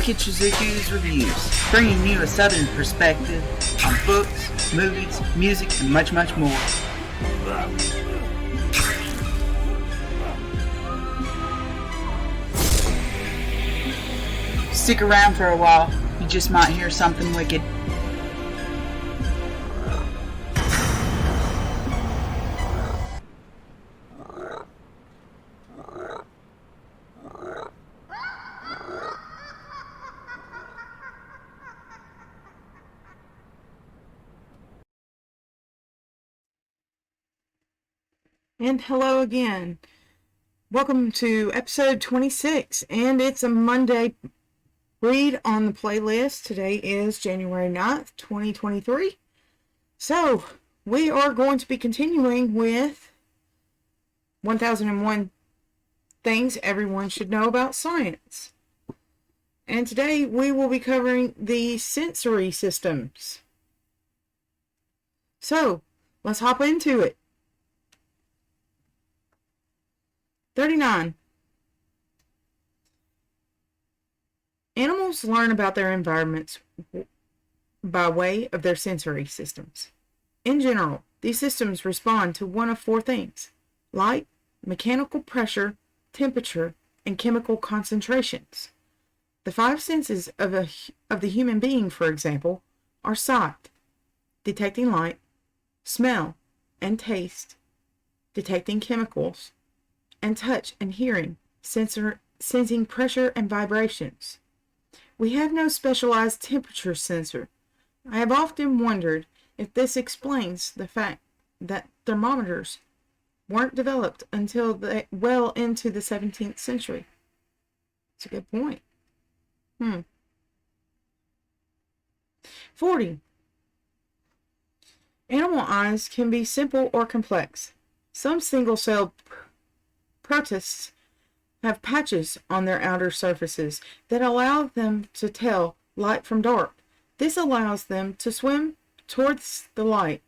Look at Shizuku's reviews, bringing you a southern perspective on books, movies, music, and much, much more. Stick around for a while, you just might hear something wicked. And hello again. Welcome to episode 26, and it's a Monday read on the playlist. Today is January 9th, 2023. So, we are going to be continuing with 1001 Things Everyone Should Know About Science. And today we will be covering the sensory systems. So, let's hop into it. 39. Animals learn about their environments by way of their sensory systems. In general, these systems respond to one of four things: light, mechanical pressure, temperature, and chemical concentrations. The five senses of the human being, for example, are sight, detecting light, smell and taste, detecting chemicals, and touch and hearing, sensing pressure and vibrations. We have no specialized temperature sensor. I have often wondered if this explains the fact that thermometers weren't developed until well into the 17th century. It's a good point. 40. Animal eyes can be simple or complex. Some single-celled protists have patches on their outer surfaces that allow them to tell light from dark. This allows them to swim towards the light,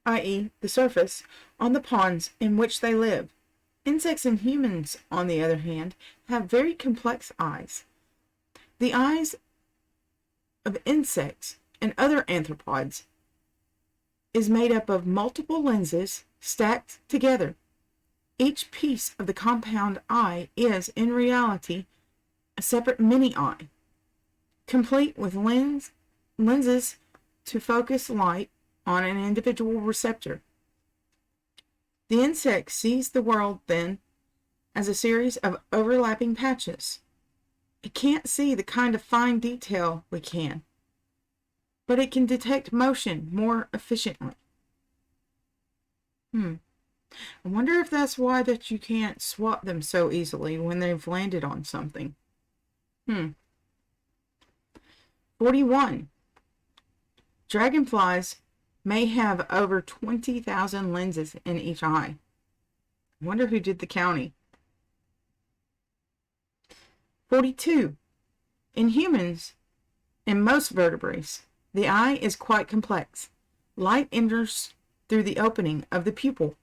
i.e., the surface, on the ponds in which they live. Insects and humans, on the other hand, have very complex eyes. The eyes of insects and other arthropods is made up of multiple lenses stacked together. Each piece of the compound eye is, in reality, a separate mini-eye, complete with lenses to focus light on an individual receptor. The insect sees the world, then, as a series of overlapping patches. It can't see the kind of fine detail we can, but it can detect motion more efficiently. I wonder if that's why that you can't swap them so easily when they've landed on something. 41. Dragonflies may have over 20,000 lenses in each eye. I wonder who did the counting. 42. In humans, and most vertebrates, the eye is quite complex. Light enters through the opening of the pupil,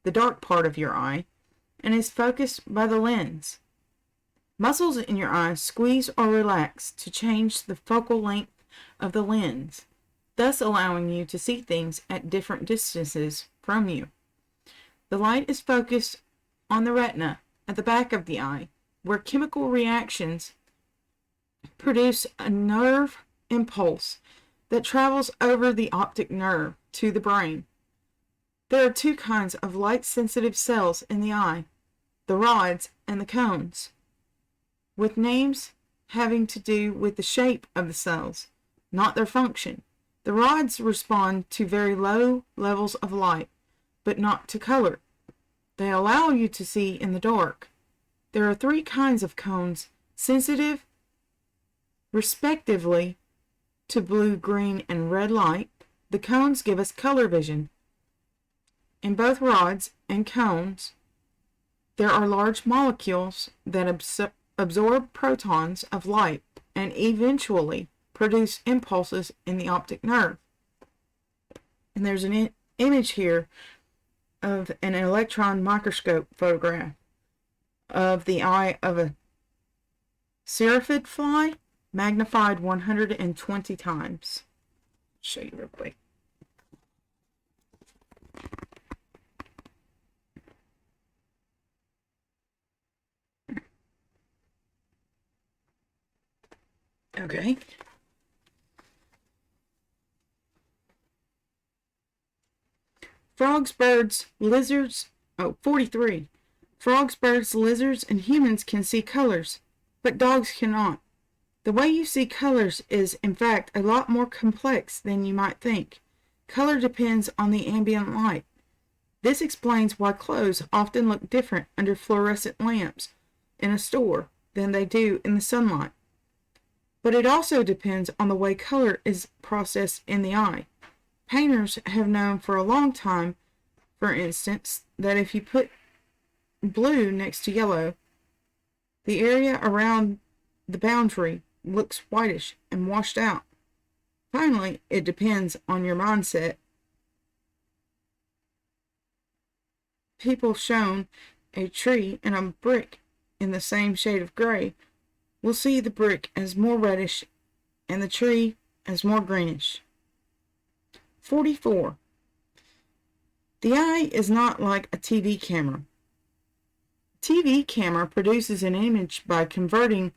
the dark part of your eye, and is focused by the lens. Muscles in your eye squeeze or relax to change the focal length of the lens, thus allowing you to see things at different distances from you. The light is focused on the retina at the back of the eye, where chemical reactions produce a nerve impulse that travels over the optic nerve to the brain. There are two kinds of light-sensitive cells in the eye, the rods and the cones, with names having to do with the shape of the cells, not their function. The rods respond to very low levels of light, but not to color. They allow you to see in the dark. There are three kinds of cones, sensitive, respectively, to blue, green, and red light. The cones give us color vision. In both rods and cones, there are large molecules that absorb protons of light and eventually produce impulses in the optic nerve. And there's an image here of an electron microscope photograph of the eye of a seraphid fly magnified 120 times. Show you real quick. Okay. Frogs, birds, lizards, 43. Frogs, birds, lizards, and humans can see colors, but dogs cannot. The way you see colors is, in fact, a lot more complex than you might think. Color depends on the ambient light. This explains why clothes often look different under fluorescent lamps in a store than they do in the sunlight. But it also depends on the way color is processed in the eye. Painters have known for a long time, for instance, that if you put blue next to yellow, the area around the boundary looks whitish and washed out. Finally, it depends on your mindset. People shown a tree and a brick in the same shade of gray will see the brick as more reddish and the tree as more greenish. 44. The eye is not like a TV camera. TV camera produces an image by converting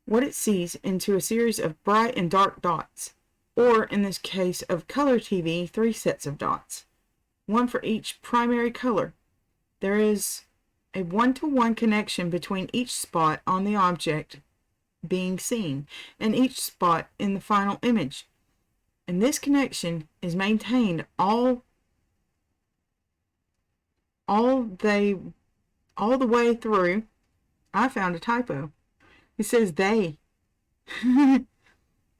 what it sees into a series of bright and dark dots, or in this case of color TV, 3 sets of dots, one for each primary color. There is a one-to-one connection between each spot on the object being seen and each spot in the final image, and this connection is maintained all the way through. I found a typo. It says they.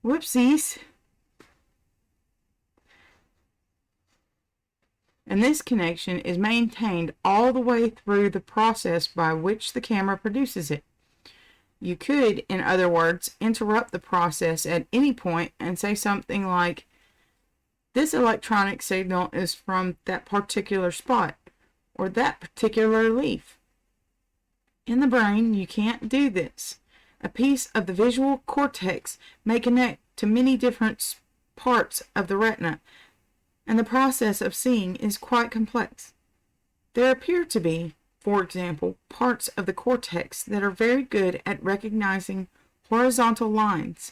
Whoopsies. And this connection is maintained all the way through the process by which the camera produces it. You could, in other words, interrupt the process at any point and say something like, this electronic signal is from that particular spot, or that particular leaf. In the brain, you can't do this. A piece of the visual cortex may connect to many different parts of the retina, and the process of seeing is quite complex. There appear to be, for example, parts of the cortex that are very good at recognizing horizontal lines,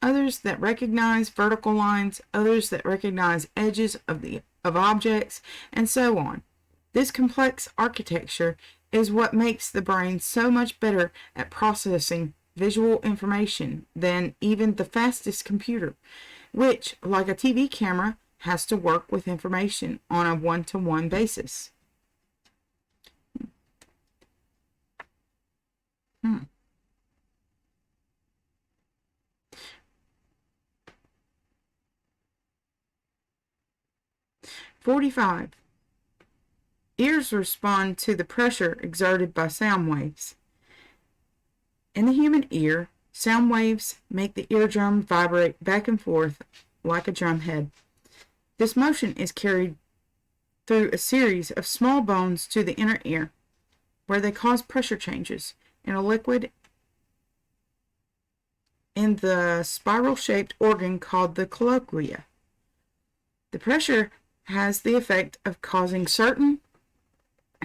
others that recognize vertical lines, others that recognize edges of objects, and so on. This complex architecture is what makes the brain so much better at processing visual information than even the fastest computer, which, like a TV camera, has to work with information on a one-to-one basis. 45. Ears respond to the pressure exerted by sound waves. In the human ear, sound waves make the eardrum vibrate back and forth like a drumhead. This motion is carried through a series of small bones to the inner ear, where they cause pressure changes in a liquid in the spiral-shaped organ called the cochlea. The pressure has the effect of causing certain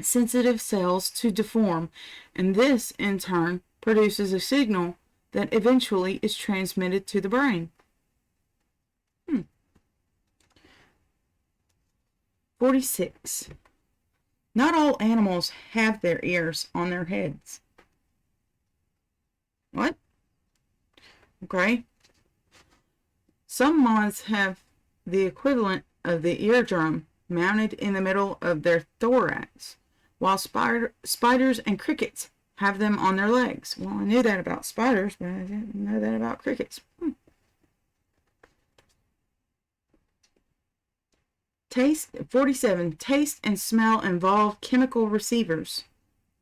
sensitive cells to deform, and this, in turn, produces a signal that eventually is transmitted to the brain. 46. Not all animals have their ears on their heads. What? Okay. Some moths have the equivalent of the eardrum mounted in the middle of their thorax, while spiders and crickets have them on their legs. Well, I knew that about spiders, but I didn't know that about crickets. 47. Taste and smell involve chemical receivers.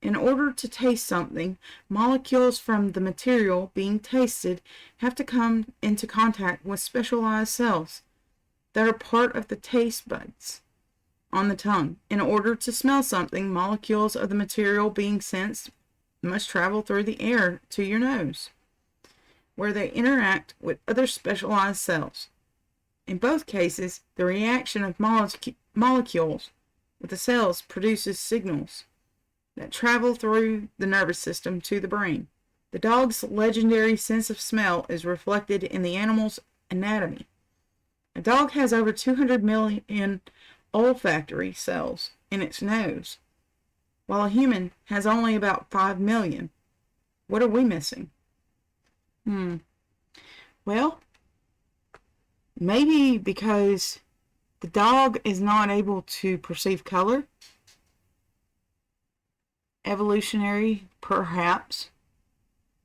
In order to taste something, molecules from the material being tasted have to come into contact with specialized cells that are part of the taste buds on the tongue. In order to smell something, molecules of the material being sensed must travel through the air to your nose, where they interact with other specialized cells. In both cases, the reaction of molecules with the cells produces signals that travel through the nervous system to the brain. The dog's legendary sense of smell is reflected in the animal's anatomy. A dog has over 200 million olfactory cells in its nose, while a human has only about 5 million. What are we missing? Well, maybe because the dog is not able to perceive color. Evolutionary, perhaps.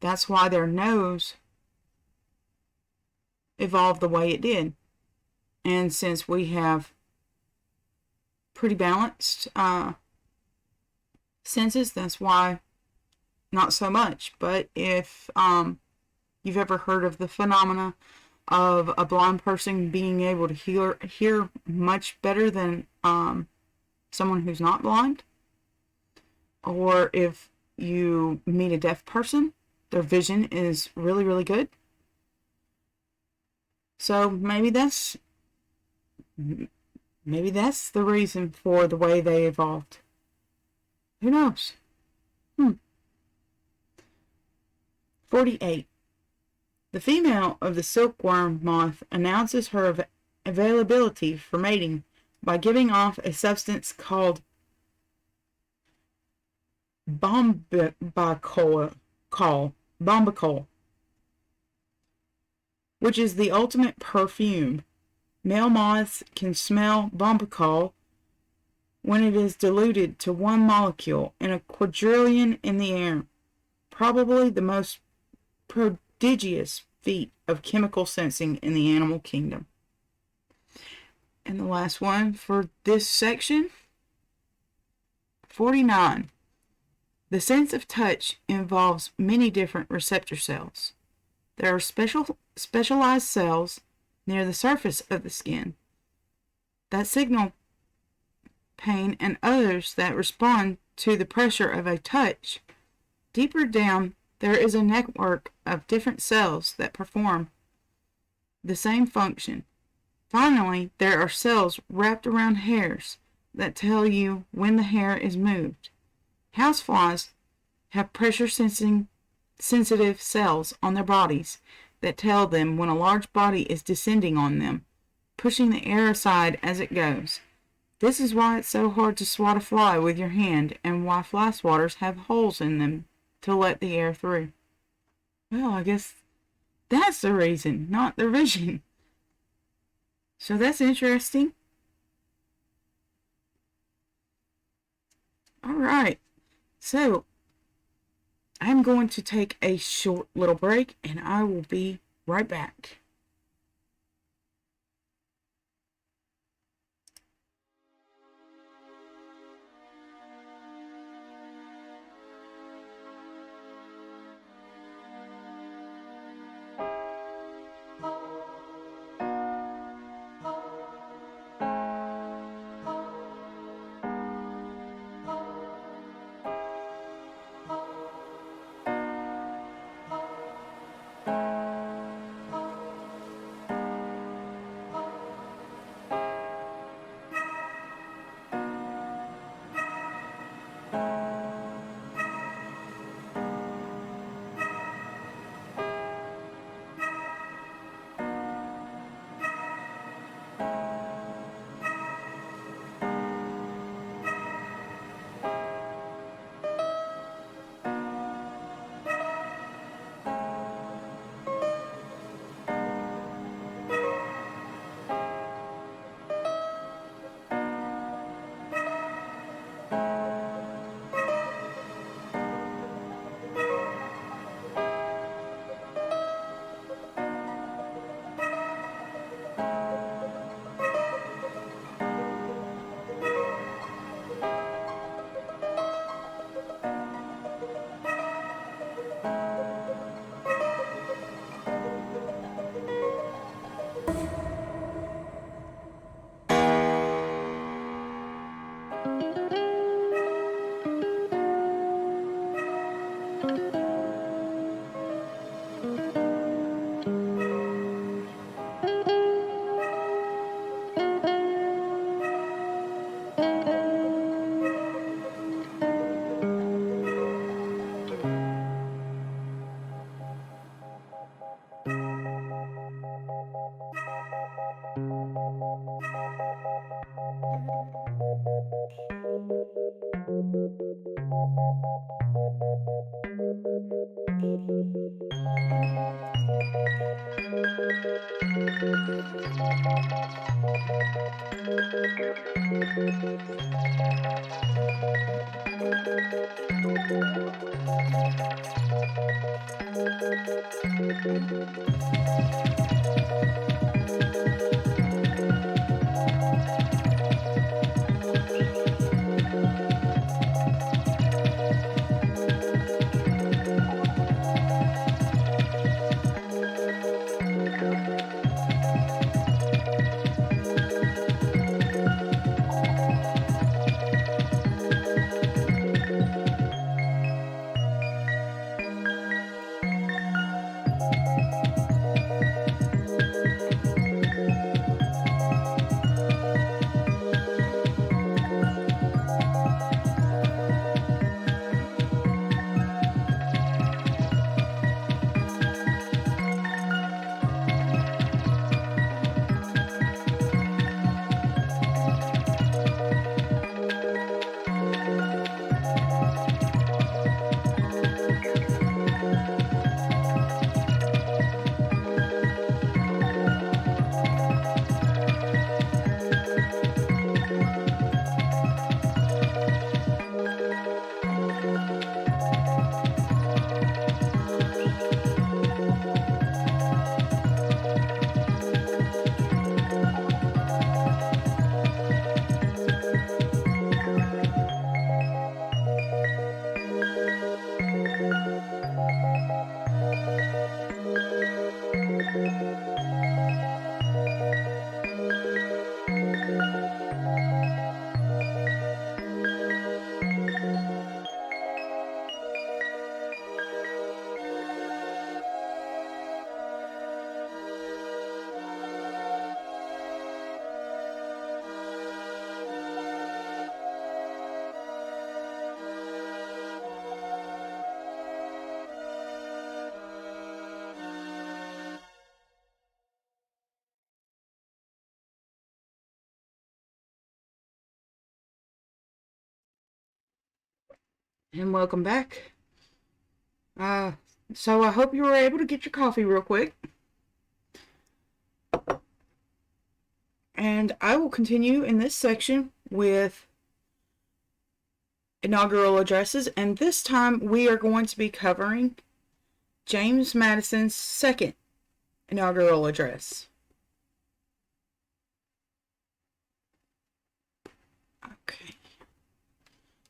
That's why their nose evolved the way it did. And since we have pretty balanced senses, that's why not so much. But if you've ever heard of the phenomena of a blind person being able to hear much better than someone who's not blind, or if you meet a deaf person, their vision is really, really good. So maybe that's the reason for the way they evolved. Who knows? 48. The female of the silkworm moth announces her availability for mating by giving off a substance called bombacol, which is the ultimate perfume. Male moths can smell bombacol when it is diluted to one molecule in a quadrillion in the air. Probably the most prodigious feat of chemical sensing in the animal kingdom. And the last one for this section, 49. The sense of touch involves many different receptor cells. There are specialized cells near the surface of the skin that signal pain, and others that respond to the pressure of a touch. Deeper down, there is a network of different cells that perform the same function. Finally, there are cells wrapped around hairs that tell you when the hair is moved. Houseflies have pressure-sensitive cells on their bodies that tell them when a large body is descending on them, pushing the air aside as it goes. This is why it's so hard to swat a fly with your hand, and why fly swatters have holes in them to let the air through. Well, I guess that's the reason, not their vision. So that's interesting. Alright, so I'm going to take a short little break, and I will be right back. And welcome back. So I hope you were able to get your coffee real quick. And I will continue in this section with inaugural addresses. And this time we are going to be covering James Madison's second inaugural address. Okay.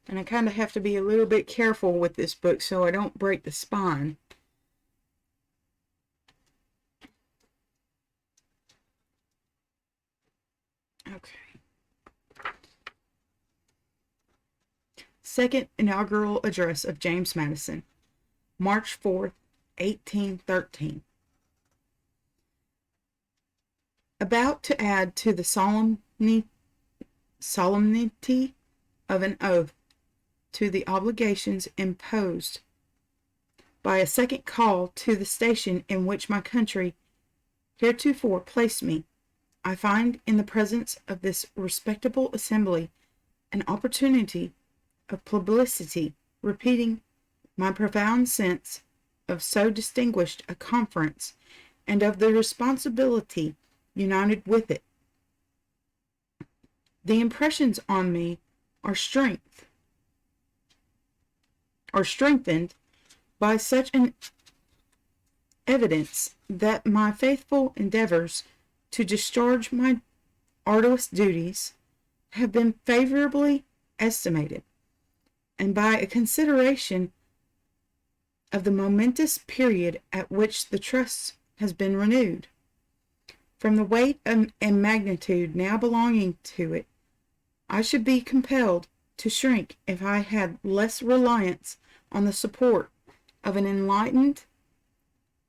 And I kind of have to be a little bit careful with this book so I don't break the spine. Okay. Second inaugural address of James Madison, March 4th, 1813. About to add to the solemnity of an oath to the obligations imposed by a second call to the station in which my country heretofore placed me, I find in the presence of this respectable assembly an opportunity of publicity, repeating my profound sense of so distinguished a conference and of the responsibility united with it. The impressions on me are strengthened by such an evidence that my faithful endeavors to discharge my arduous duties have been favorably estimated, and by a consideration of the momentous period at which the trust has been renewed. From the weight and magnitude now belonging to it, I should be compelled to shrink if I had less reliance on the support of an enlightened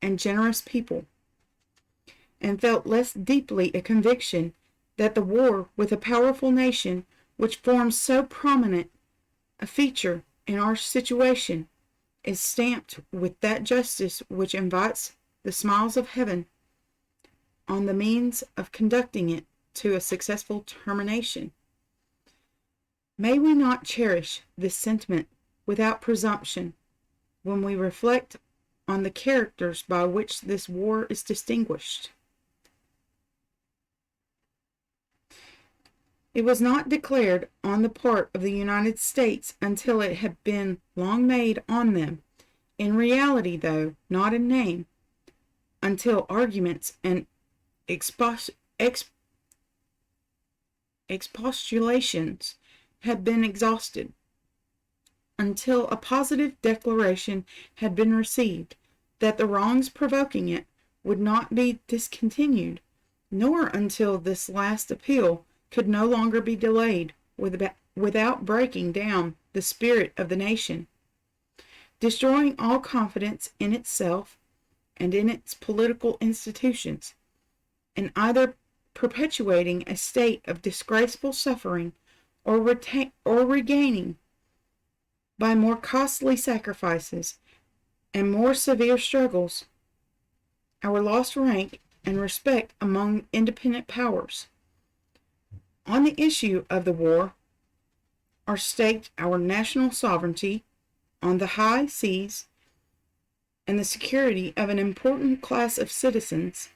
and generous people, and felt less deeply a conviction that the war with a powerful nation, which forms so prominent a feature in our situation, is stamped with that justice which invites the smiles of heaven on the means of conducting it to a successful termination. May we not cherish this sentiment without presumption when we reflect on the characters by which this war is distinguished. It was not declared on the part of the United States until it had been long made on them, in reality though not in name, until arguments and expostulations had been exhausted, until a positive declaration had been received that the wrongs provoking it would not be discontinued, nor until this last appeal could no longer be delayed without breaking down the spirit of the nation, destroying all confidence in itself and in its political institutions, and either perpetuating a state of disgraceful suffering or regaining by more costly sacrifices and more severe struggles our lost rank and respect among independent powers. On the issue of the war are staked our national sovereignty on the high seas and the security of an important class of citizens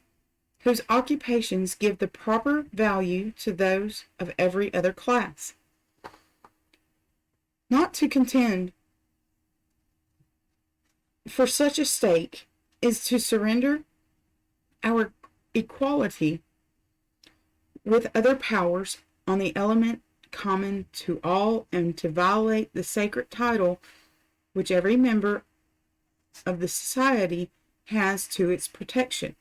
whose occupations give the proper value to those of every other class. Not to contend for such a stake is to surrender our equality with other powers on the element common to all, and to violate the sacred title which every member of the society has to its protection.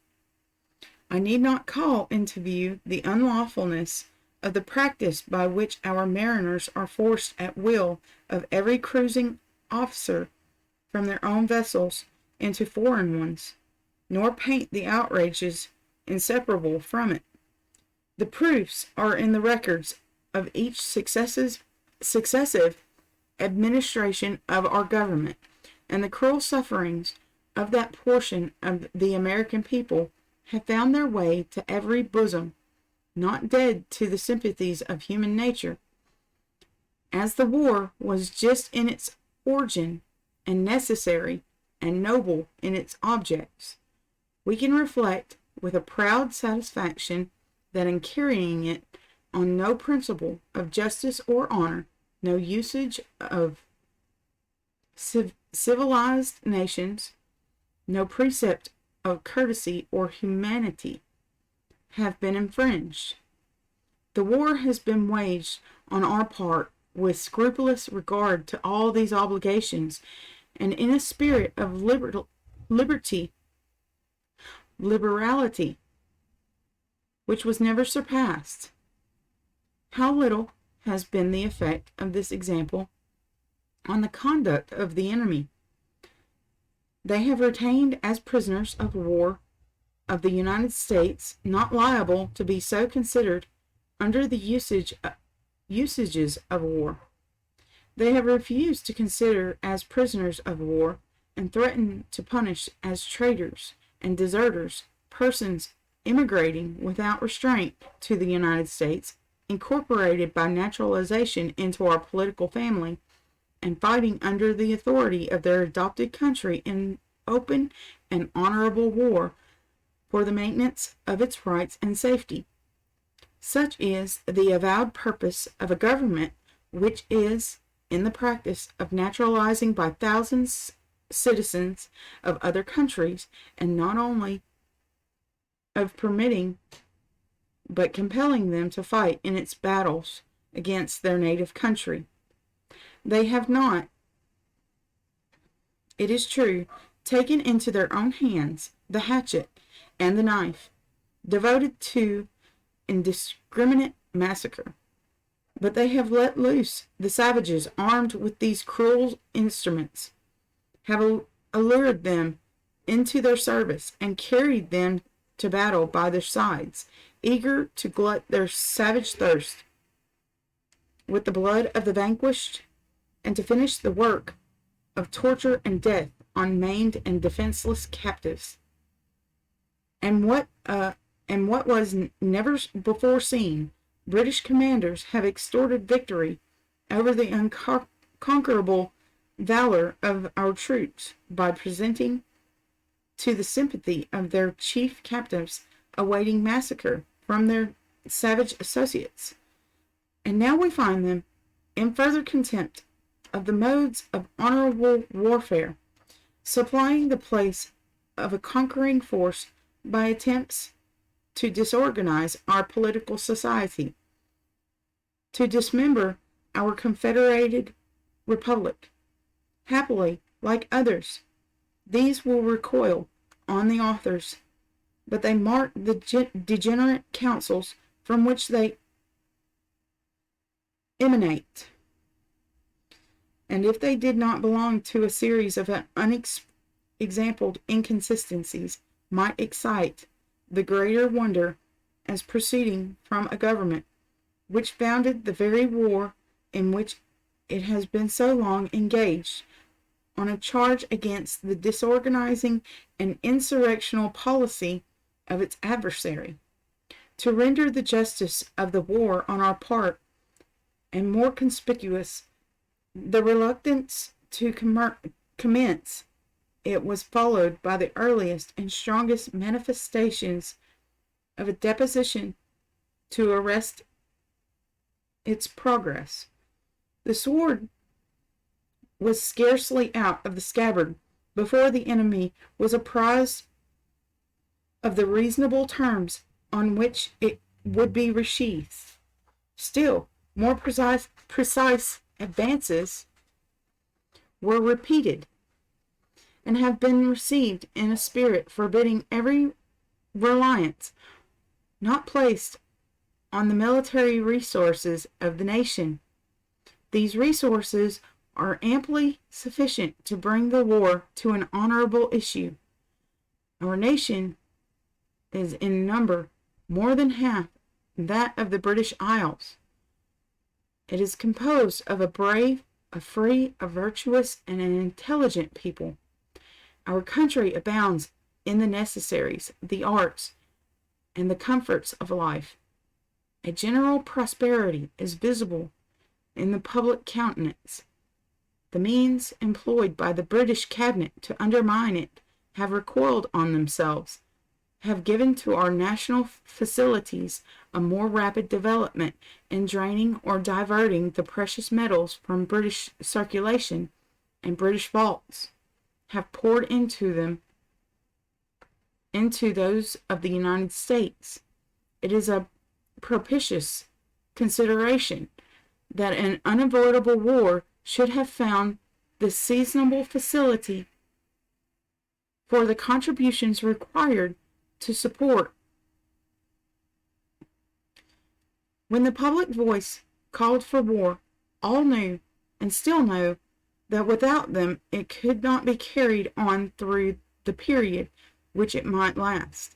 I need not call into view the unlawfulness of the practice by which our mariners are forced at will of every cruising officer from their own vessels into foreign ones, nor paint the outrages inseparable from it. The proofs are in the records of each successive administration of our government, and the cruel sufferings of that portion of the American people have found their way to every bosom, not dead to the sympathies of human nature. As the war was just in its origin, and necessary and noble in its objects, we can reflect with a proud satisfaction that in carrying it on no principle of justice or honor, no usage of civilized nations, no precept of courtesy or humanity have been infringed. The war has been waged on our part with scrupulous regard to all these obligations, and in a spirit of liberality, which was never surpassed. How little has been the effect of this example on the conduct of the enemy! They have retained as prisoners of war of the United States, not liable to be so considered under the usages of war. They have refused to consider as prisoners of war, and threatened to punish as traitors and deserters persons immigrating without restraint to the United States, incorporated by naturalization into our political family, and fighting under the authority of their adopted country in open and honorable war for the maintenance of its rights and safety. Such is the avowed purpose of a government which is in the practice of naturalizing by thousands citizens of other countries, and not only of permitting but compelling them to fight in its battles against their native country. They have not, it is true, taken into their own hands the hatchet and the knife, devoted to indiscriminate massacre, but they have let loose the savages armed with these cruel instruments, have allured them into their service, and carried them to battle by their sides, eager to glut their savage thirst with the blood of the vanquished, and to finish the work of torture and death on maimed and defenseless captives. And what was never before seen, British commanders have extorted victory over the unconquerable valor of our troops by presenting to the sympathy of their chief captives awaiting massacre from their savage associates And now we find them in further contempt of the modes of honorable warfare, supplying the place of a conquering force by attempts to disorganize our political society, to dismember our confederated republic. Happily, like others, these will recoil on the authors, but they mark the degenerate councils from which they emanate. And if they did not belong to a series of unexampled inconsistencies, might excite the greater wonder as proceeding from a government which founded the very war in which it has been so long engaged, on a charge against the disorganizing and insurrectional policy of its adversary, to render the justice of the war on our part, and more conspicuous, the reluctance to commence it was followed by the earliest and strongest manifestations of a deposition to arrest its progress. The sword was scarcely out of the scabbard before the enemy was apprised of the reasonable terms on which it would be resheathed. Still more precise advances were repeated, and have been received in a spirit forbidding every reliance not placed on the military resources of the nation. These resources are amply sufficient to bring the war to an honorable issue. Our nation is in number more than half that of the British Isles. It is composed of a brave, a free, a virtuous, and an intelligent people. Our country abounds in the necessaries, the arts, and the comforts of life. A general prosperity is visible in the public countenance. The means employed by the British cabinet to undermine it have recoiled on themselves, have given to our national facilities a more rapid development in draining or diverting the precious metals from British circulation and British vaults, have poured into those of the United States. It is a propitious consideration that an unavoidable war should have found the seasonable facility for the contributions required to support. When the public voice called for war, all knew, and still know, that without them it could not be carried on through the period which it might last,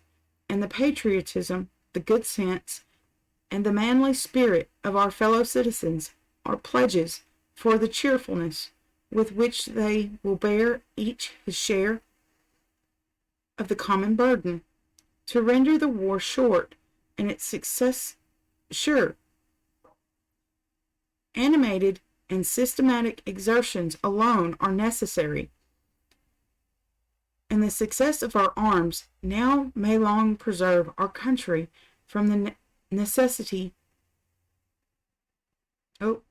and the patriotism, the good sense, and the manly spirit of our fellow citizens are pledges for the cheerfulness with which they will bear each his share of the common burden, to render the war short and its success sure. Animated and systematic exertions alone are necessary, and the success of our arms now may long preserve our country from the necessity of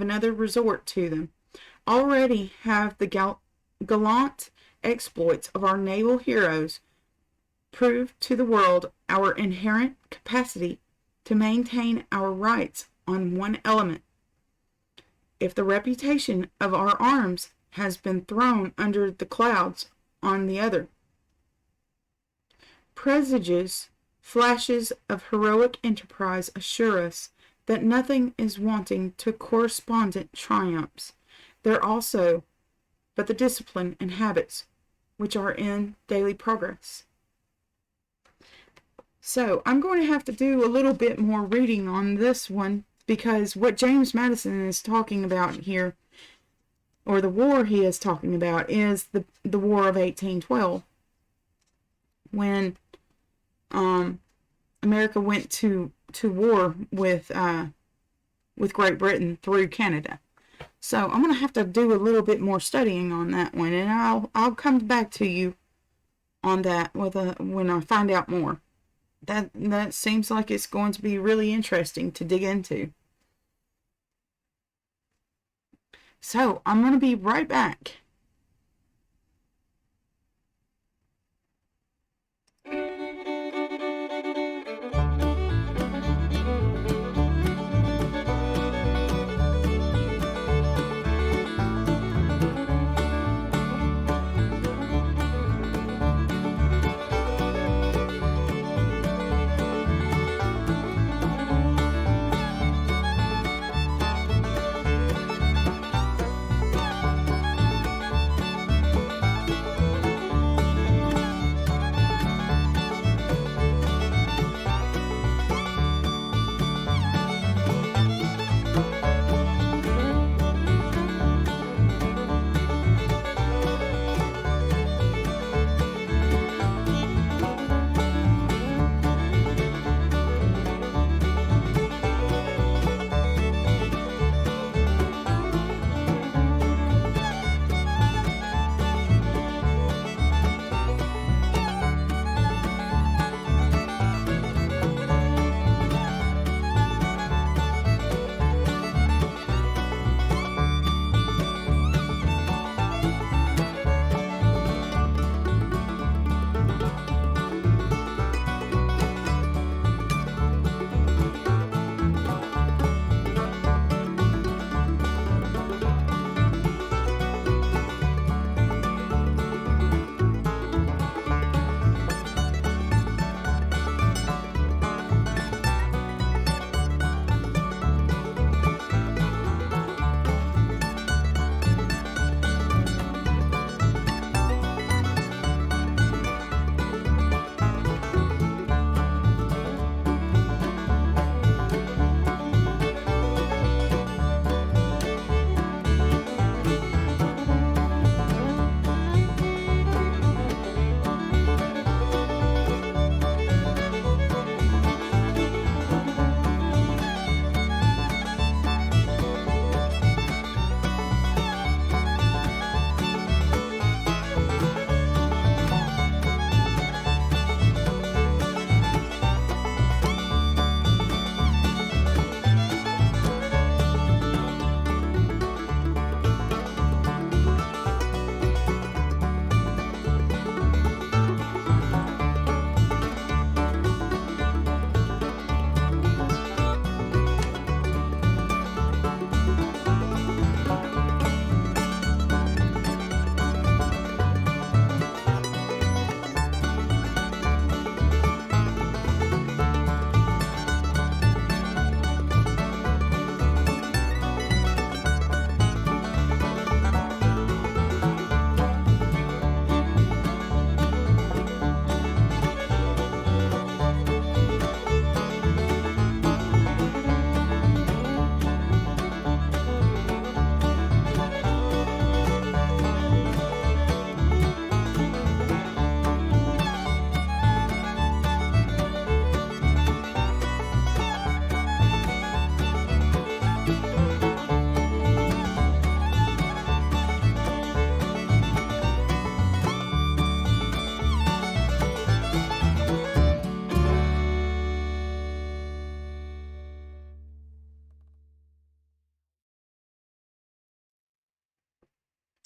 another resort to them. Already have the gallant exploits of our naval heroes proved to the world our inherent capacity to maintain our rights on one element, if the reputation of our arms has been thrown under the clouds on the other. Presages, flashes of heroic enterprise assure us that nothing is wanting to correspondent triumphs. There also but the discipline and habits which are in daily progress. So I'm going to have to do a little bit more reading on this one, because what James Madison is talking about here, or the war he is talking about, is the War of 1812, when America went to war with Great Britain through Canada. So I'm going to have to do a little bit more studying on that one, and I'll come back to you on that when I find out more. that seems like it's going to be really interesting to dig into. So I'm going to be right back.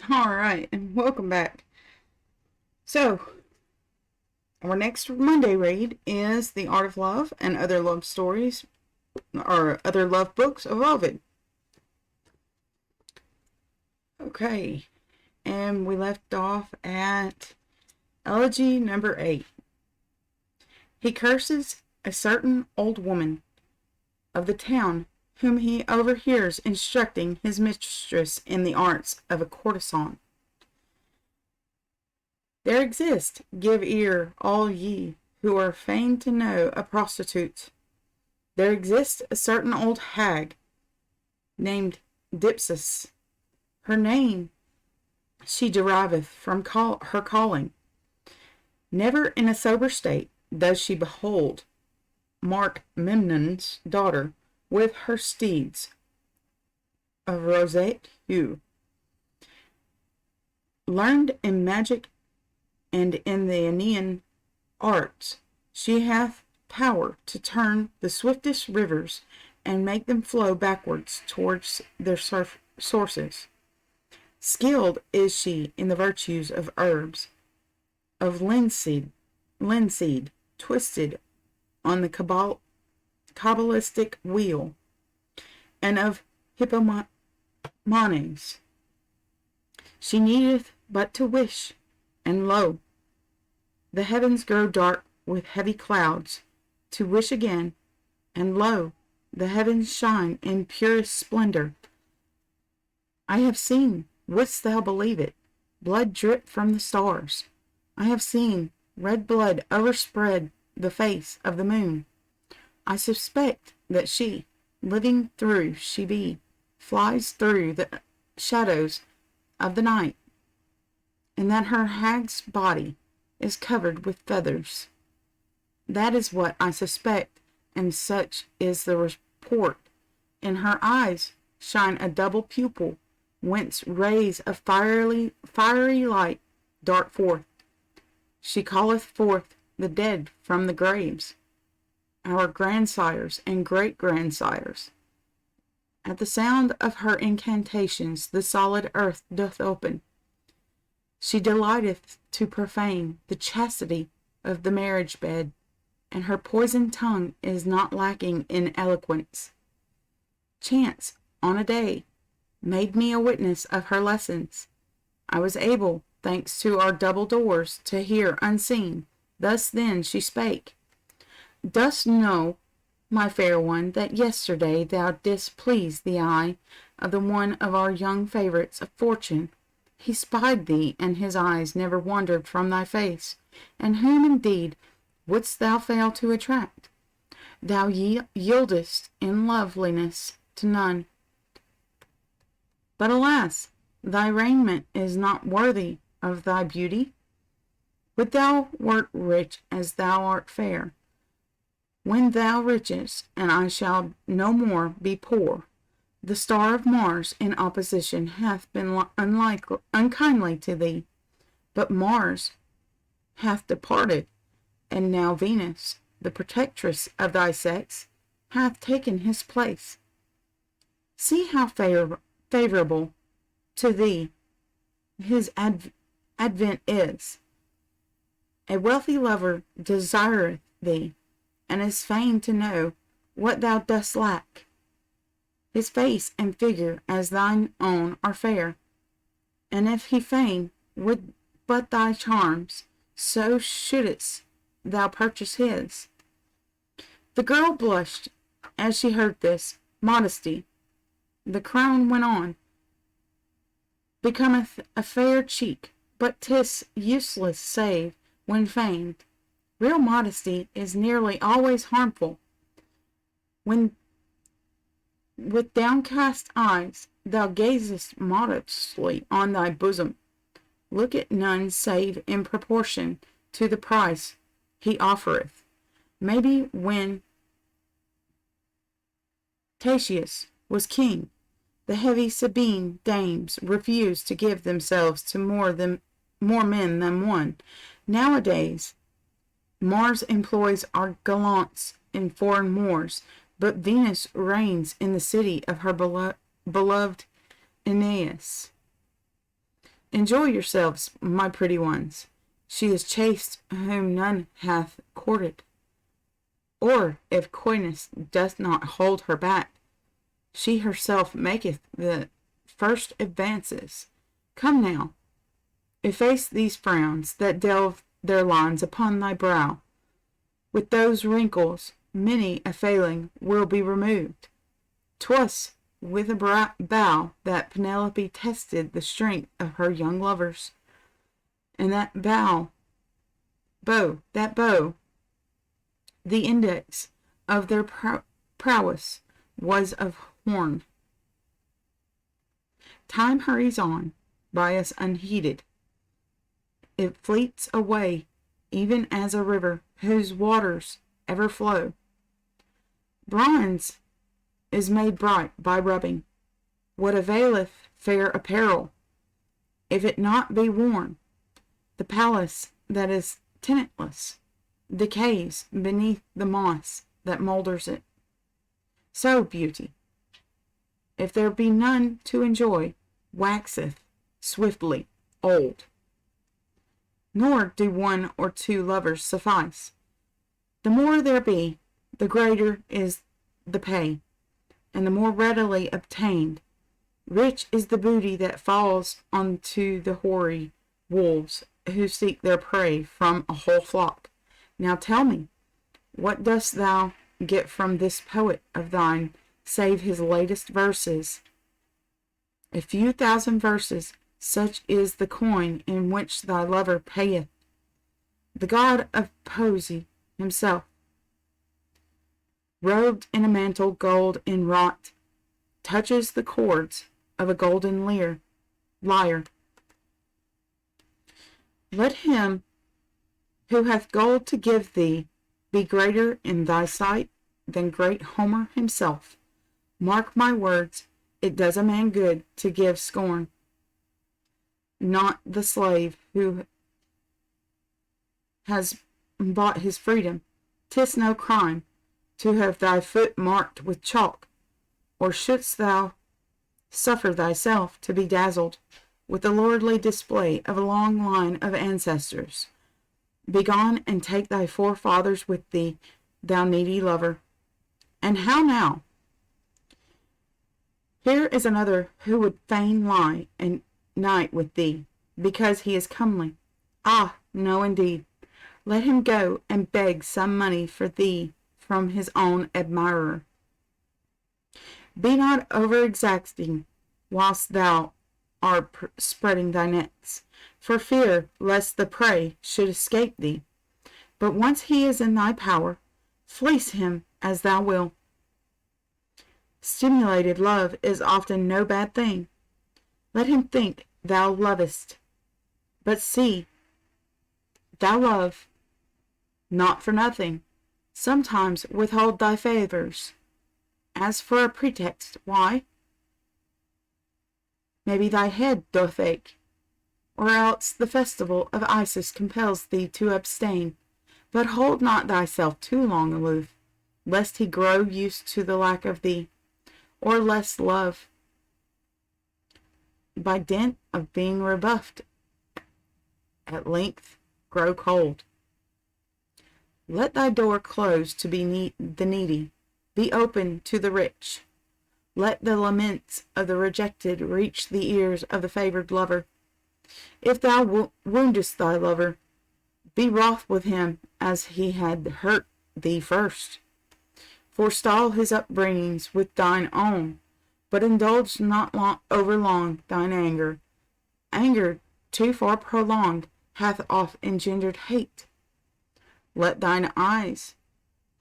All right, and welcome back. So, our next Monday read is The Art of Love and Other Love Stories, or Other Love Books of Ovid. Okay, and we left off at Elegy number 8. He curses a certain old woman of the town whom he overhears instructing his mistress in the arts of a courtesan. There exist, give ear, all ye who are fain to know a prostitute. There exists a certain old hag named Dipsys. Her name she deriveth from her calling. Never in a sober state does she behold Mark Memnon's daughter with her steeds of roseate hue, learned in magic and in the Aenean arts. She hath power to turn the swiftest rivers and make them flow backwards towards their sources. Skilled is she in the virtues of herbs, of linseed, twisted on the Kabbalistic wheel, and of hippomanes. She needeth but to wish, and lo, the heavens grow dark with heavy clouds, to wish again, and lo, the heavens shine in purest splendor. I have seen, wouldst thou believe it, blood drip from the stars. I have seen red blood overspread the face of the moon. I suspect that she, living through she be, flies through the shadows of the night, and that her hag's body is covered with feathers. That is what I suspect, and such is the report. In her eyes shine a double pupil, whence rays of fiery light dart forth. She calleth forth the dead from the graves, our grandsires and great-grandsires. At the sound of her incantations the solid earth doth open. She delighteth to profane the chastity of the marriage bed, and her poisoned tongue is not lacking in eloquence. Chance, on a day, made me a witness of her lessons. I was able, thanks to our double doors, to hear unseen. Thus then she spake. Dost know, my fair one, that yesterday thou didst please the eye of the one of our young favorites of fortune? He spied thee, and his eyes never wandered from thy face. And whom indeed wouldst thou fail to attract? Thou yieldest in loveliness to none. But alas, thy raiment is not worthy of thy beauty. Would thou wert rich as thou art fair. When thou richest, and I shall no more be poor. The star of Mars in opposition hath been unkindly to thee, but Mars hath departed, and now Venus, the protectress of thy sex, hath taken his place. See how favorable to thee his advent is. A wealthy lover desireth thee, and is fain to know what thou dost lack. His face and figure as thine own are fair, and if he fain would but thy charms, so shouldst thou purchase his. The girl blushed as she heard this. Modesty, the crown went on, becometh a fair cheek, but 'tis useless save when feigned. Real modesty is nearly always harmful. When with downcast eyes thou gazest modestly on thy bosom, look at none save in proportion to the price he offereth. Maybe when Tatius was king, the heavy Sabine dames refused to give themselves to more men than one. Nowadays, Mars employs our gallants in foreign wars, but Venus reigns in the city of her beloved Aeneas. Enjoy yourselves, my pretty ones. She is chaste whom none hath courted. Or, if coyness doth not hold her back, she herself maketh the first advances. Come now, efface these frowns that delve their lines upon thy brow. With those wrinkles many a failing will be removed. 'Twas with a bow that Penelope tested the strength of her young lovers, and that bow, the index of their prowess was of horn. Time hurries on by us unheeded. It fleets away, even as a river whose waters ever flow. Bronze is made bright by rubbing. What availeth fair apparel, if it not be worn? The palace that is tenantless decays beneath the moss that moulders it. So beauty, if there be none to enjoy, waxeth swiftly old. Nor do one or two lovers suffice. The more there be, the greater is the pay, and the more readily obtained. Rich is the booty that falls unto the hoary wolves who seek their prey from a whole flock. Now tell me, what dost thou get from this poet of thine, save his latest verses? A few thousand verses, such is the coin in which thy lover payeth. The god of poesy himself, robed in a mantle gold inwrought, touches the chords of a golden lyre. Let him who hath gold to give thee be greater in thy sight than great Homer himself. Mark my words, it does a man good to give scorn. Not the slave who has bought his freedom. 'Tis no crime to have thy foot marked with chalk, or shouldst thou suffer thyself to be dazzled with the lordly display of a long line of ancestors. Begone and take thy forefathers with thee, thou needy lover. And how now? Here is another who would fain lie a night with thee, because he is comely. Ah, no, indeed. Let him go and beg some money for thee from his own admirer. Be not over-exacting whilst thou art spreading thy nets, for fear lest the prey should escape thee. But once he is in thy power, fleece him as thou wilt. Stimulated love is often no bad thing. Let him think thou lovest, but see, thou love not for nothing. Sometimes withhold thy favors, as for a pretext. Why? Maybe thy head doth ache, or else the festival of Isis compels thee to abstain. But hold not thyself too long aloof, lest he grow used to the lack of thee, or lest love, by dint of being rebuffed, at length grow cold. Let thy door close to be the needy, be open to the rich. Let the laments of the rejected reach the ears of the favored lover. If thou woundest thy lover, be wroth with him as he had hurt thee first. Forestall his upbringings with thine own, but indulge not overlong thine anger. Anger too far prolonged hath oft engendered hate. Let thine eyes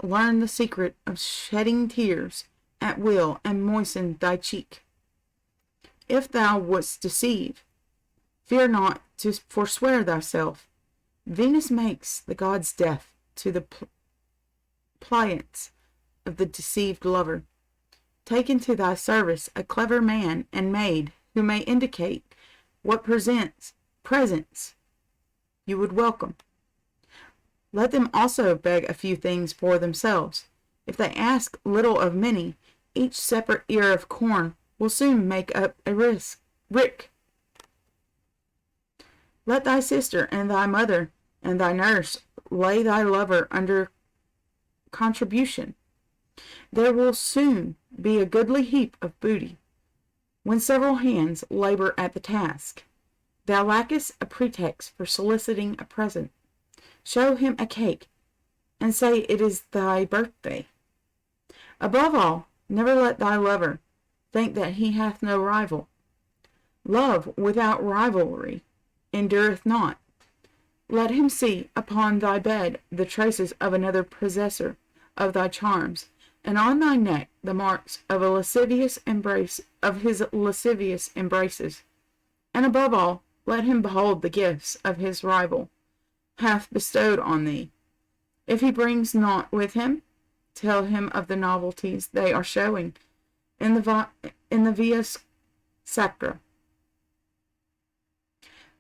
learn the secret of shedding tears at will and moisten thy cheek. If thou wouldst deceive, fear not to forswear thyself. Venus makes the gods deaf to the pliance of the deceived lover. Take into thy service a clever man and maid who may indicate what presents you would welcome. Let them also beg a few things for themselves. If they ask little of many, each separate ear of corn will soon make up a rick. Let thy sister and thy mother and thy nurse lay thy lover under contribution. There will soon be a goodly heap of booty, when several hands labor at the task. Thou lackest a pretext for soliciting a present. Show him a cake, and say it is thy birthday. Above all, never let thy lover think that he hath no rival. Love without rivalry endureth not. Let him see upon thy bed the traces of another possessor of thy charms, and on thy neck the marks of a lascivious embrace of his lascivious embraces. And above all, let him behold the gifts of his rival hath bestowed on thee. If he brings naught with him, tell him of the novelties they are showing in the Via Sacra.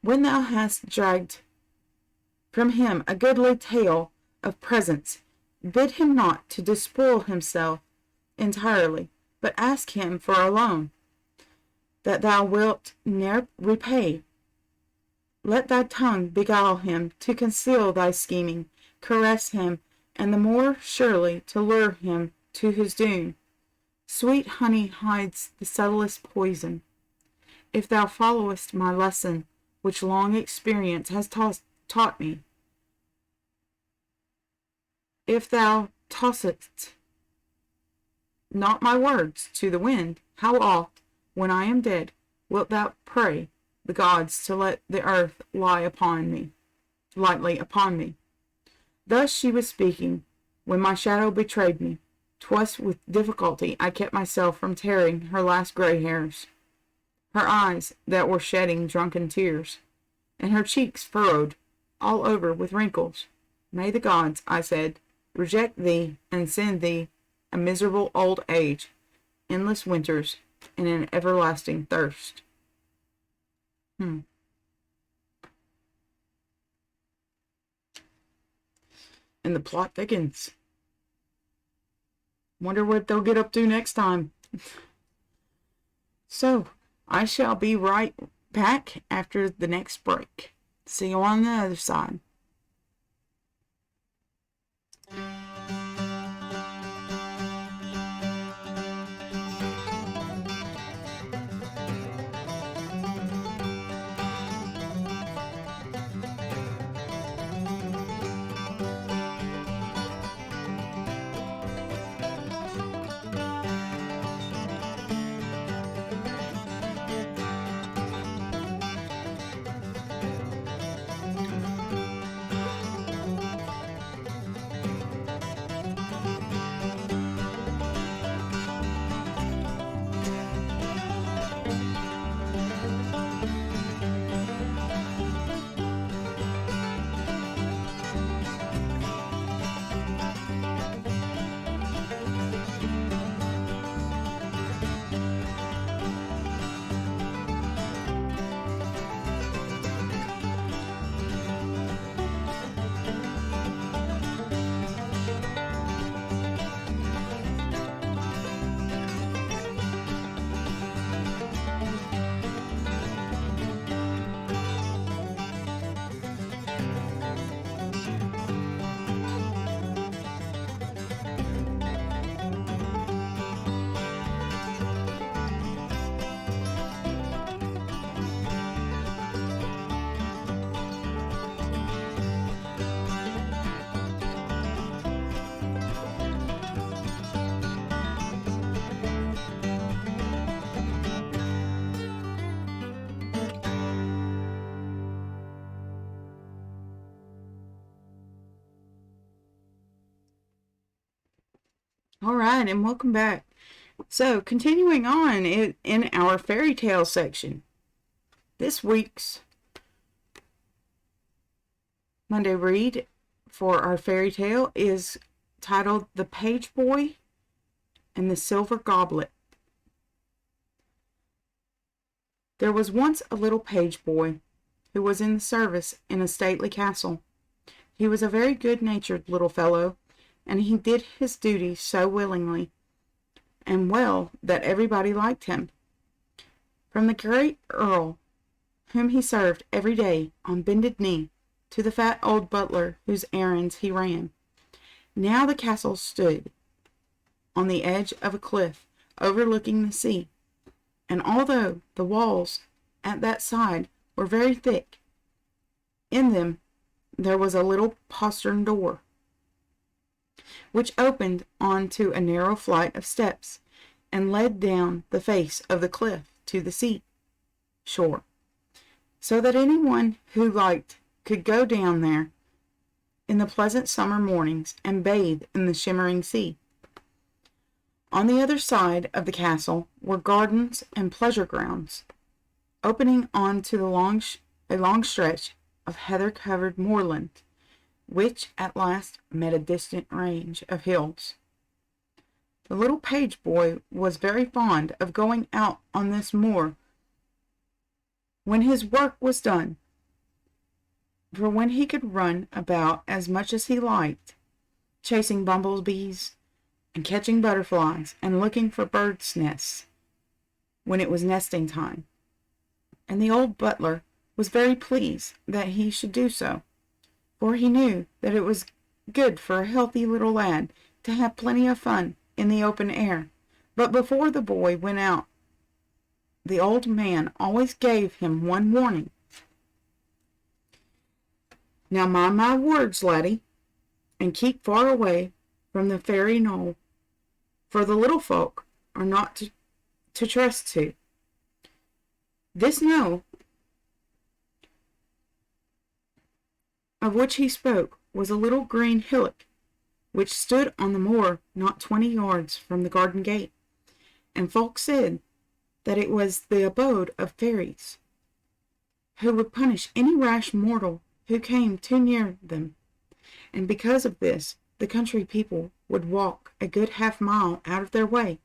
When thou hast dragged from him a goodly tale of presents, bid him not to despoil himself entirely, but ask him for a loan, that thou wilt ne'er repay. Let thy tongue beguile him to conceal thy scheming, caress him, and the more surely to lure him to his doom. Sweet honey hides the subtlest poison. If thou followest my lesson, which long experience has taught me, if thou tossest not my words to the wind, how oft, when I am dead, wilt thou pray the gods to let the earth lie lightly upon me? Thus she was speaking, when my shadow betrayed me. 'Twas with difficulty I kept myself from tearing her last gray hairs, her eyes that were shedding drunken tears, and her cheeks furrowed all over with wrinkles. May the gods, I said, reject thee and send thee a miserable old age, endless winters, and an everlasting thirst. And the plot thickens. Wonder what they'll get up to next time. So, I shall be right back after the next break. See you on the other side. All right, and welcome back. So, continuing on in our fairy tale section, this week's Monday read for our fairy tale is titled The Pageboy and the Silver Goblet. There was once a little page boy who was in the service in a stately castle. He was a very good-natured little fellow, and he did his duty so willingly and well that everybody liked him. From the great earl, whom he served every day on bended knee, to the fat old butler whose errands he ran. Now the castle stood on the edge of a cliff overlooking the sea, and although the walls at that side were very thick, in them there was a little postern door, which opened onto a narrow flight of steps and led down the face of the cliff to the sea shore, so that anyone who liked could go down there in the pleasant summer mornings and bathe in the shimmering sea. On the other side of the castle were gardens and pleasure grounds, opening onto a long stretch of heather-covered moorland, which at last met a distant range of hills. The little page boy was very fond of going out on this moor when his work was done, For when he could run about as much as he liked, chasing bumblebees and catching butterflies and looking for birds' nests when it was nesting time. And the old butler was very pleased that he should do so, for he knew that it was good for a healthy little lad to have plenty of fun in the open air. But before the boy went out, the old man always gave him one warning. "Now mind my words, laddie, and keep far away from the fairy knoll, for the little folk are not to trust to." This knoll, of which he spoke, was a little green hillock, which stood on the moor not 20 yards from the garden gate, and folk said that it was the abode of fairies, who would punish any rash mortal who came too near them. And because of this, the country people would walk a good half-mile out of their way,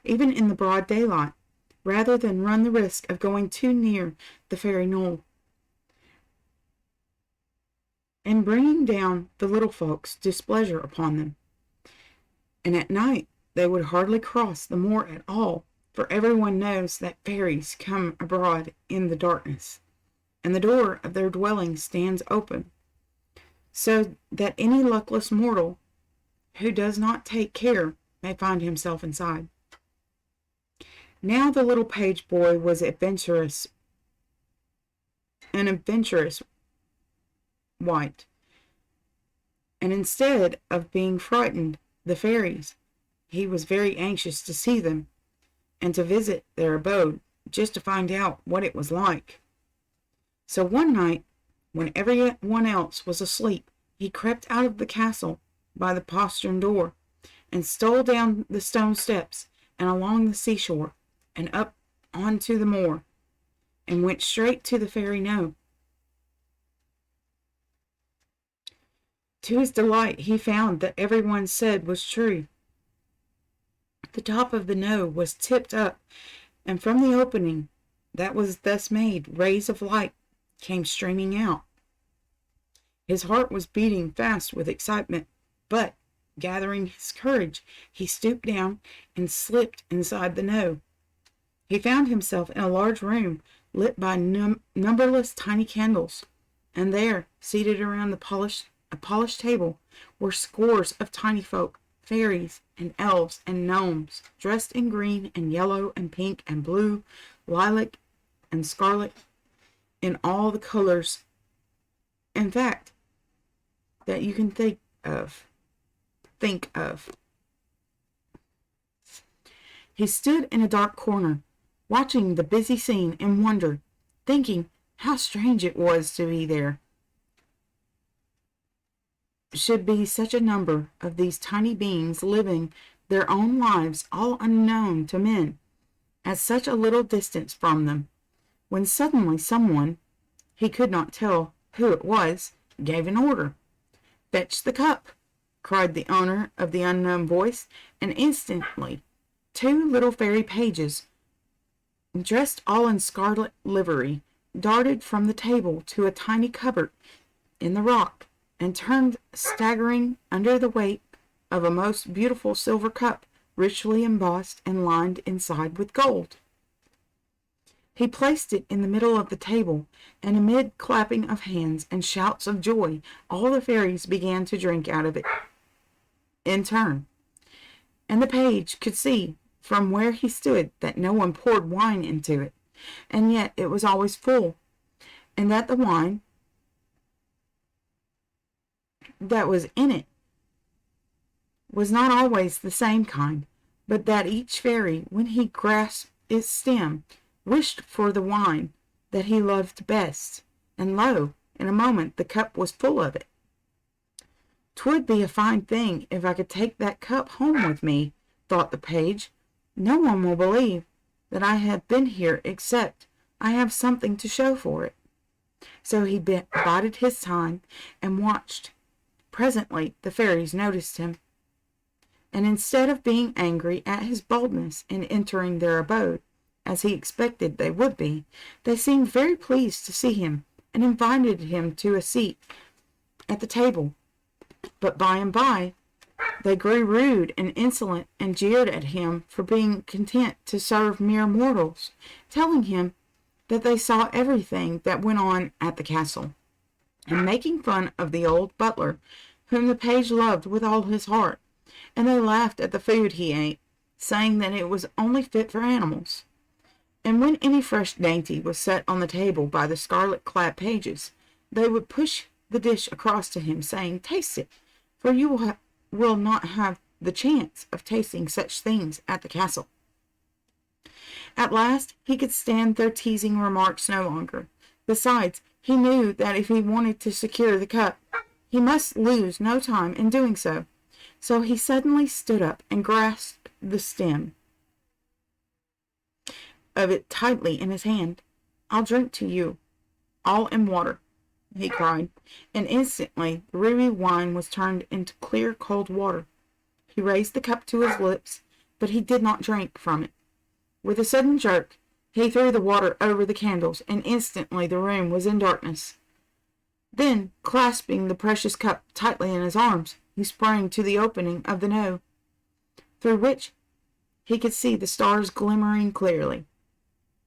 even in the broad daylight, rather than run the risk of going too near the fairy knoll, and bringing down the little folks' displeasure upon them. And at night they would hardly cross the moor at all, for everyone knows that fairies come abroad in the darkness, and the door of their dwelling stands open, so that any luckless mortal who does not take care may find himself inside. Now the little page boy was an adventurous wight, and instead of being frightened the fairies, he was very anxious to see them and to visit their abode, just to find out what it was like. So one night, when everyone else was asleep, he crept out of the castle by the postern door, and stole down the stone steps and along the seashore and up onto the moor, and went straight to the fairy knoll. To his delight, he found that everyone said was true. The top of the knoll was tipped up, and from the opening that was thus made, rays of light came streaming out. His heart was beating fast with excitement, but, gathering his courage, he stooped down and slipped inside the knoll. He found himself in a large room lit by numberless tiny candles, and there, seated around a polished table, were scores of tiny folk, fairies and elves and gnomes, dressed in green and yellow and pink and blue, lilac and scarlet, in all the colors, in fact, that you can think of. He stood in a dark corner, watching the busy scene in wonder, thinking how strange it was to be there should be such a number of these tiny beings living their own lives all unknown to men, at such a little distance from them, when suddenly someone, he could not tell who it was, gave an order. "Fetch the cup," cried the owner of the unknown voice, and instantly 2 little fairy pages, dressed all in scarlet livery, darted from the table to a tiny cupboard in the rock, and turned staggering under the weight of a most beautiful silver cup, richly embossed and lined inside with gold. He placed it in the middle of the table, and amid clapping of hands and shouts of joy, all the fairies began to drink out of it in turn. And the page could see from where he stood that no one poured wine into it, and yet it was always full, and that the wine that was in it was not always the same kind, but that each fairy, when he grasped its stem, wished for the wine that he loved best, and lo, in a moment the cup was full of it. "'Twould be a fine thing if I could take that cup home with me," thought the page. "No one will believe that I have been here except I have something to show for it." So he bided his time and watched. Presently the fairies noticed him, and instead of being angry at his boldness in entering their abode, as he expected they would be, they seemed very pleased to see him, and invited him to a seat at the table. But by and by, they grew rude and insolent and jeered at him for being content to serve mere mortals, telling him that they saw everything that went on at the castle, and making fun of the old butler, whom the page loved with all his heart, and they laughed at the food he ate, saying that it was only fit for animals. And when any fresh dainty was set on the table by the scarlet-clad pages, they would push the dish across to him, saying, "Taste it, for you will not have the chance of tasting such things at the castle." At last he could stand their teasing remarks no longer. Besides, he knew that if he wanted to secure the cup, he must lose no time in doing so. So he suddenly stood up and grasped the stem of it tightly in his hand. "I'll drink to you, all in water," he cried, and instantly the ruby wine was turned into clear, cold water. He raised the cup to his lips, but he did not drink from it. With a sudden jerk, he threw the water over the candles, and instantly the room was in darkness. Then, clasping the precious cup tightly in his arms, he sprang to the opening of the knowe, through which he could see the stars glimmering clearly.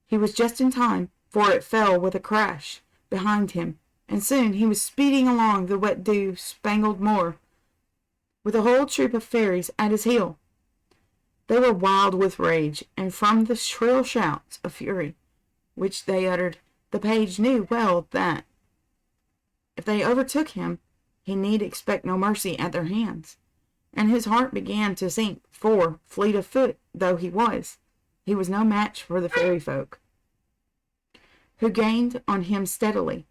He was just in time, for it fell with a crash behind him, and soon he was speeding along the wet dew-spangled moor, with a whole troop of fairies at his heel. They were wild with rage, and from the shrill shouts of fury which they uttered, the page knew well that, if they overtook him, he need expect no mercy at their hands, and his heart began to sink, for, fleet of foot though he was no match for the fairy folk, who gained on him steadily.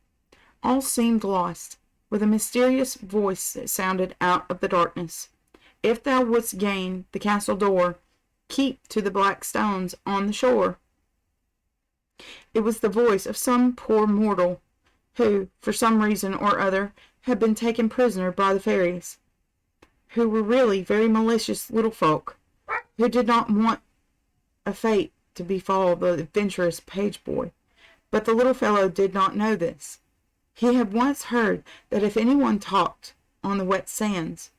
All seemed lost. With a mysterious voice that sounded out of the darkness, "If thou wouldst gain the castle door, keep to the black stones on the shore." It was the voice of some poor mortal, who, for some reason or other, had been taken prisoner by the fairies, who were really very malicious little folk, who did not want a fate to befall the adventurous page-boy. But the little fellow did not know this. He had once heard that if anyone talked on the wet sands,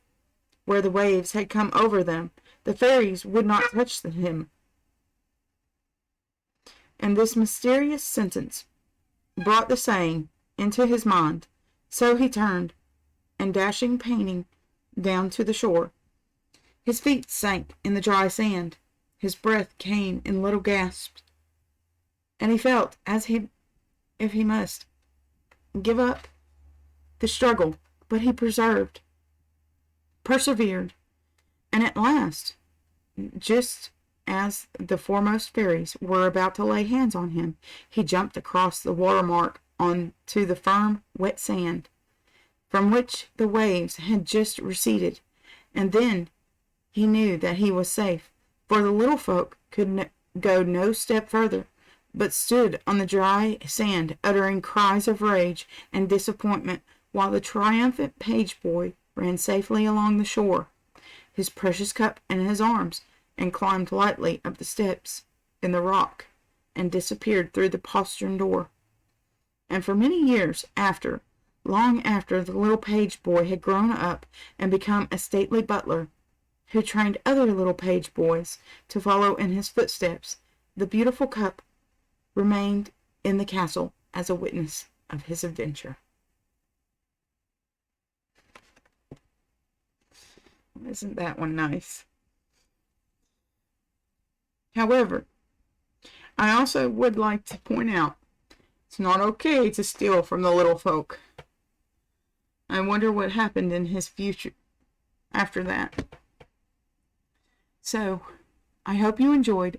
where the waves had come over them, the fairies would not touch him. And this mysterious sentence brought the saying into his mind. So he turned, and dashing panting down to the shore, his feet sank in the dry sand, his breath came in little gasps, and he felt as if he must give up the struggle, but he persevered, and at last, just as the foremost fairies were about to lay hands on him, he jumped across the watermark on to the firm, wet sand, from which the waves had just receded, and then he knew that he was safe, for the little folk could go no step further, but stood on the dry sand uttering cries of rage and disappointment, while the triumphant page-boy ran safely along the shore, his precious cup in his arms, and climbed lightly up the steps in the rock, and disappeared through the postern door. And for many years after, long after the little page-boy had grown up and become a stately butler, who trained other little page-boys to follow in his footsteps, the beautiful cup remained in the castle as a witness of his adventure. Isn't that one nice? However, I also would like to point out it's not okay to steal from the little folk. I wonder what happened in his future after that. So, I hope you enjoyed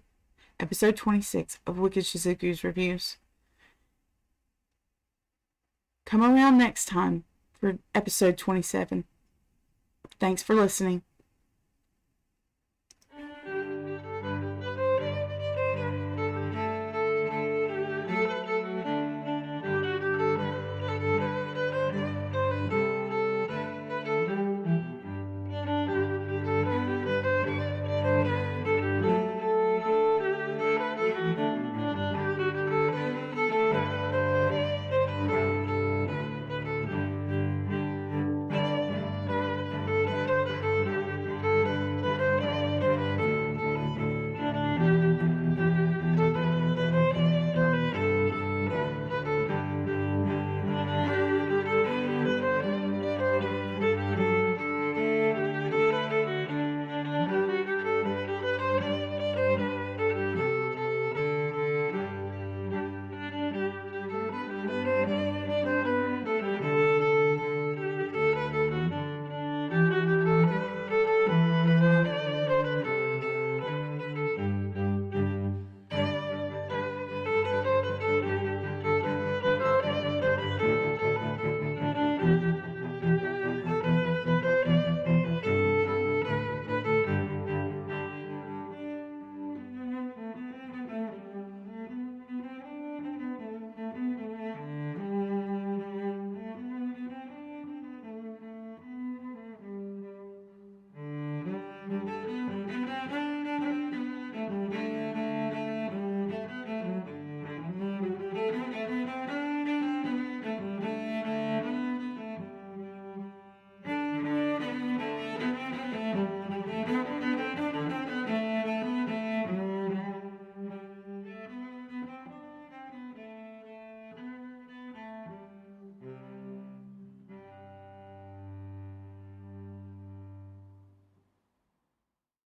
episode 26 of Wicked Shizuku's Reviews. Come around next time for episode 27. Thanks for listening.